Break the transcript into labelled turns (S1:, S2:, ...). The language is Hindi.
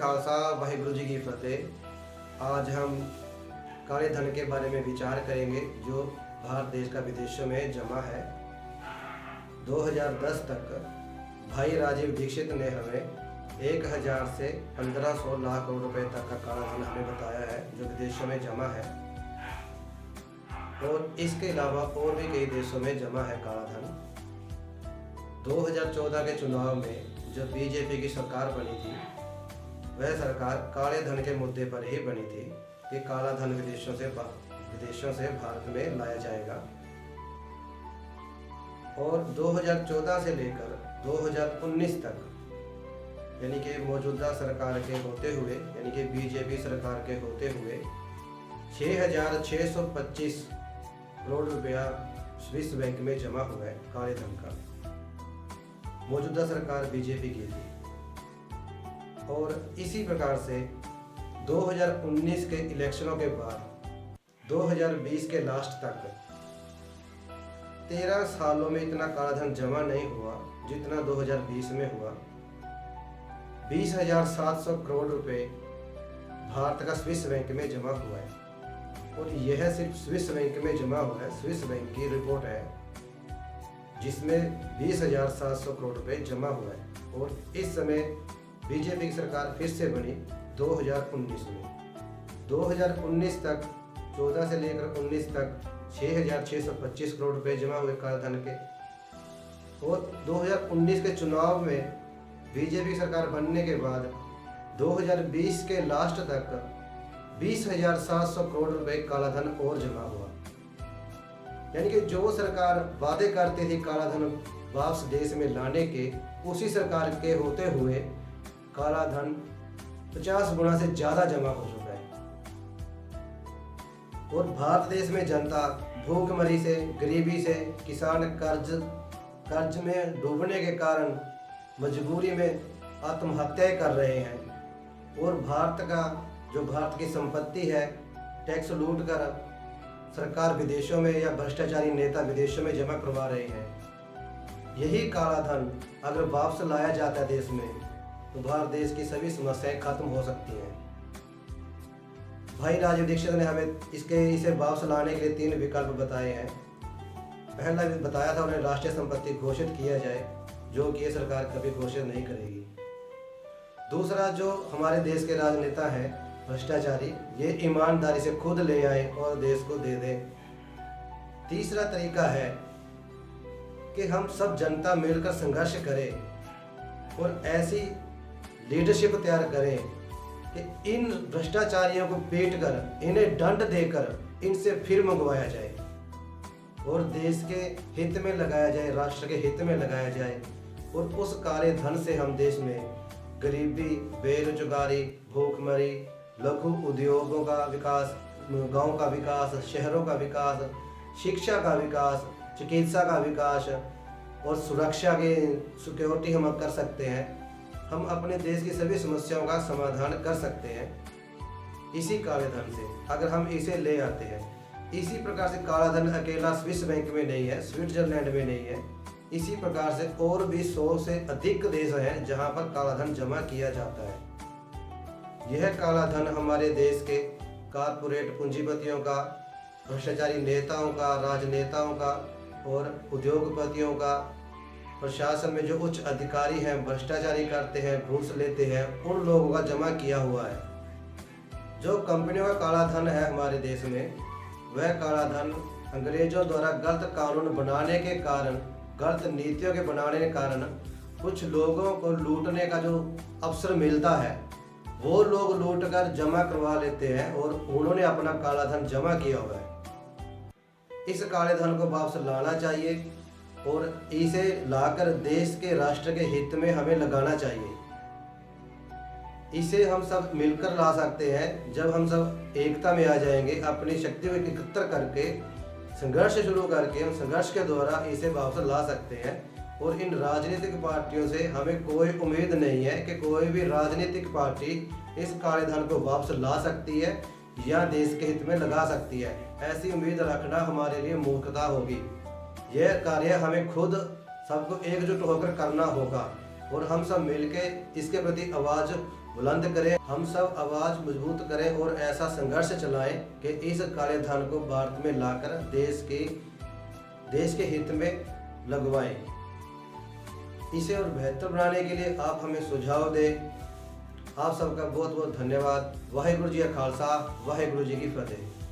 S1: खालसा वाहिगुरु जी की फतेह। आज हम काले धन के बारे में विचार करेंगे जो भारत देश का विदेशों में जमा है। 2010 तक भाई राजीव दीक्षित ने हमें 1000 से 1500 लाख करोड़ रुपए तक का काला धन हमें बताया है जो विदेशों में जमा है, और इसके अलावा और भी कई देशों में जमा है काला धन। 2014 के चुनाव में जो बीजेपी की सरकार बनी थी, वह सरकार काले धन के मुद्दे पर ही बनी थी कि काला धन विदेशों से भारत में लाया जाएगा। और 2014 से लेकर 2019 तक, यानी कि मौजूदा सरकार के होते हुए, यानी कि बीजेपी सरकार के होते हुए 6625 करोड़ रुपया स्विस बैंक में जमा हुआ है काले धन का। मौजूदा सरकार बीजेपी की थी। और इसी प्रकार से 2019 के इलेक्शनों के बाद 2020 के लास्ट तक 13 सालों में इतना काला धन जमा नहीं हुआ जितना 2020 में हुआ। 20,700 करोड़ रुपए भारत का स्विस बैंक में जमा हुआ है, और यह सिर्फ स्विस बैंक में जमा हुआ है। स्विस बैंक की रिपोर्ट है जिसमें 20,700 करोड़ रुपए जमा हुआ है। और इस समय बीजेपी की सरकार फिर से बनी 2019 में। 2019 तक 14 से लेकर 19 तक 6625 करोड़ रुपए जमा हुए काले धन के। और 2019 के चुनाव में बीजेपी सरकार बनने के बाद 2020 के लास्ट तक 20,700 करोड़ रुपए काला धन और जमा हुआ। यानी कि जो सरकार वादे करती थी काला धन वापस देश में लाने के, उसी सरकार के होते हुए काला धन 50 गुना से ज़्यादा जमा हो चुका है। और भारत देश में जनता भूखमरी से, गरीबी से, किसान कर्ज में डूबने के कारण मजबूरी में आत्महत्याएं कर रहे हैं। और भारत की संपत्ति है टैक्स लूट कर सरकार विदेशों में या भ्रष्टाचारी नेता विदेशों में जमा करवा रहे हैं। यही काला धन अगर वापस लाया जाता है देश में, तो भारत देश की सभी समस्याएं खत्म हो सकती हैं। भाई राजीव दीक्षित ने हमें इसे वापस लाने के लिए 3 विकल्प बताए हैं। पहला बताया था उन्हें राष्ट्रीय संपत्ति घोषित किया जाए, जो कि ये सरकार कभी घोषित नहीं करेगी। दूसरा, जो हमारे देश के राजनेता हैं भ्रष्टाचारी, ये ईमानदारी से खुद ले आए और देश को दे दें। तीसरा तरीका है कि हम सब जनता मिलकर संघर्ष करें और ऐसी लीडरशिप तैयार करें कि इन भ्रष्टाचारियों को पीट कर, इन्हें दंड देकर इनसे फिर मंगवाया जाए और देश के हित में लगाया जाए, राष्ट्र के हित में लगाया जाए। और उस काले धन से हम देश में गरीबी, बेरोजगारी, भूखमरी, लघु उद्योगों का विकास, गांव का विकास, शहरों का विकास, शिक्षा का विकास, चिकित्सा का विकास और सुरक्षा के सिक्योरिटी हम कर सकते हैं। हम अपने देश की सभी समस्याओं का समाधान कर सकते हैं इसी काले धन से, अगर हम इसे ले आते हैं। इसी प्रकार से काला धन अकेला स्विस बैंक में नहीं है, स्विट्जरलैंड में नहीं है। इसी प्रकार से और भी 100 से अधिक देश हैं जहां पर काला धन जमा किया जाता है। यह काला धन हमारे देश के कारपोरेट पूंजीपतियों का, भ्रष्टाचारी नेताओं का, राजनेताओं का और उद्योगपतियों का, प्रशासन में जो उच्च अधिकारी हैं भ्रष्टाचारी करते हैं, घूस लेते हैं, उन लोगों का जमा किया हुआ है। जो कंपनियों का काला धन है हमारे देश में, वह काला धन अंग्रेजों द्वारा गलत कानून बनाने के कारण, गलत नीतियों के बनाने के कारण कुछ लोगों को लूटने का जो अवसर मिलता है, वो लोग लूट कर जमा करवा लेते हैं और उन्होंने अपना काला धन जमा किया हुआ है। इस काले धन को वापस लाना चाहिए और इसे लाकर देश के, राष्ट्र के हित में हमें लगाना चाहिए। इसे हम सब मिलकर ला सकते हैं जब हम सब एकता में आ जाएंगे, अपनी शक्ति को एकत्र करके संघर्ष शुरू करके हम संघर्ष के द्वारा इसे वापस ला सकते हैं। और इन राजनीतिक पार्टियों से हमें कोई उम्मीद नहीं है कि कोई भी राजनीतिक पार्टी इस काले धन को वापस ला सकती है या देश के हित में लगा सकती है। ऐसी उम्मीद रखना हमारे लिए मूर्खता होगी। यह कार्य हमें खुद सबको एकजुट होकर करना होगा और हम सब मिलके इसके प्रति आवाज़ बुलंद करें, हम सब आवाज़ मजबूत करें और ऐसा संघर्ष चलाएं कि इस काले धन को भारत में लाकर देश के हित में लगवाएं। इसे और बेहतर बनाने के लिए आप हमें सुझाव दें। आप सबका बहुत बहुत धन्यवाद। वाहेगुरु जी का खालसा, वाहेगुरु जी की फतेह।